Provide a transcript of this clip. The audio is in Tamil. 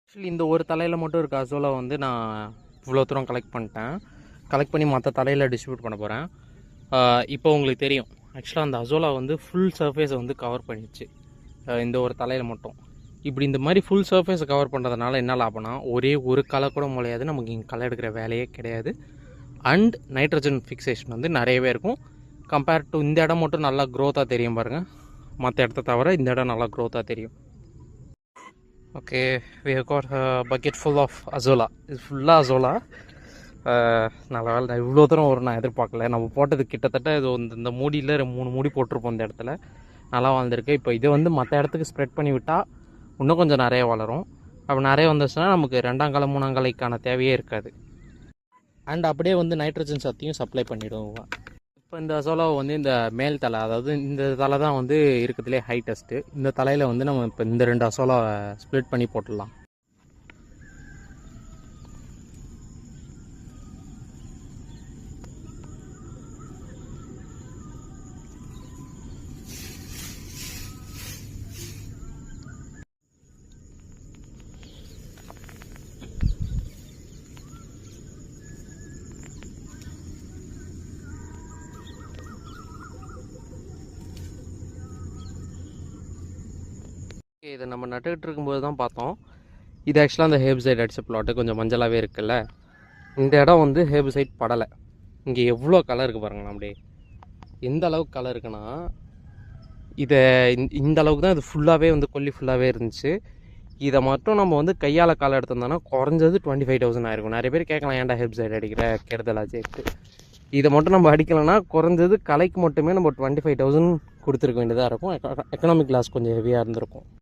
ஆக்சுவலி இந்த ஒரு தலையில் மட்டும் இருக்க அசோலா வந்து நான் இவ்வளோ தூரம் கலெக்ட் பண்ணிட்டேன். கலெக்ட் பண்ணி மற்ற தலையில் டிஸ்ட்ரிபியூட் பண்ண போகிறேன். இப்போ உங்களுக்கு தெரியும், ஆக்சுவலாக அந்த அசோலா வந்து ஃபுல் சர்ஃபேஸை வந்து கவர் பண்ணிடுச்சு இந்த ஒரு தலையில் மட்டும். இப்படி இந்த மாதிரி ஃபுல் சர்ஃபேஸை கவர் பண்ணுறதுனால என்ன லாபம்னா, ஒரே ஒரு களை கூட முளையாது, நமக்கு இங்கே களை எடுக்கிற வேலையே கிடையாது. அண்ட் நைட்ரஜன் ஃபிக்ஸேஷன் வந்து நிறையவே இருக்கும். கம்பேர்ட் டு இந்த இடம் மட்டும் நல்லா க்ரோத்தாக தெரியும் பாருங்கள், மற்ற இடத்த தவிர இந்த இடம் நல்லா க்ரோத்தாக தெரியும். Okay, we have got a bucket full of azolla. இது ஃபுல்லாக அசோலா. நல்ல வேலை இவ்வளோ தூரம் வரும் நான் எதிர்பார்க்கல. நம்ம போட்டது கிட்டத்தட்ட இது இந்த மூடியில் 3 மூடி போட்டிருப்போம் இந்த இடத்துல. நல்லா வளர்ந்துருக்கு. இப்போ இது வந்து மற்ற இடத்துக்கு ஸ்ப்ரெட் பண்ணி விட்டால் இன்னும் கொஞ்சம் நிறைய வளரும். அப்போ நிறைய வந்துச்சுன்னா நமக்கு 2ஆம் காலம் 3ஆம் காலைக்கான தேவையே இருக்காது. அண்ட் அப்படியே வந்து நைட்ரஜன் சத்தையும் சப்ளை பண்ணிவிடுவோம். இப்போ இந்த அசோலாவை வந்து இந்த மேல் தலை, அதாவது இந்த தலை தான் வந்து இருக்கிறதுலே ஹைட்டஸ்ட்டு. இந்த தலையில் வந்து நம்ம இப்போ இந்த 2 அசோலாவை ஸ்ப்ளிட் பண்ணி போட்டுடலாம். இதை நம்ம நட்டுக்கிட்டு இருக்கும்போது தான் பார்த்தோம், இது ஆக்சுவலாக அந்த ஹேப்சைட் அடித்த பிளாட்டு கொஞ்சம் மஞ்சளாகவே இருக்குல்ல. இந்த இடம் வந்து ஹேப்சைட் படலை. இங்கே எவ்வளோ கலர் இருக்குது பாருங்களா, அப்படியே எந்த அளவுக்கு கலர் இருக்குன்னா, இதை இந்த அளவுக்கு தான் இது ஃபுல்லாகவே வந்து கொல்லி ஃபுல்லாகவே இருந்துச்சு. இதை மட்டும் நம்ம வந்து கையால் காலை எடுத்திருந்தோன்னா குறைஞ்சது 25,000 ஆயிருக்கும். நிறைய பேர் கேட்கலாம், ஏன்டா ஹேப்சைட் அடிக்கிற கெடுதலாச்சேட்டு. இதை மட்டும் நம்ம அடிக்கலைன்னா குறைஞ்சது கலைக்கு மட்டுமே நம்ம 25,000 கொடுத்துருக்க வேண்டியதாக இருக்கும். எக்கனாமிக் லாஸ் கொஞ்சம் ஹெவியாக இருந்திருக்கும்.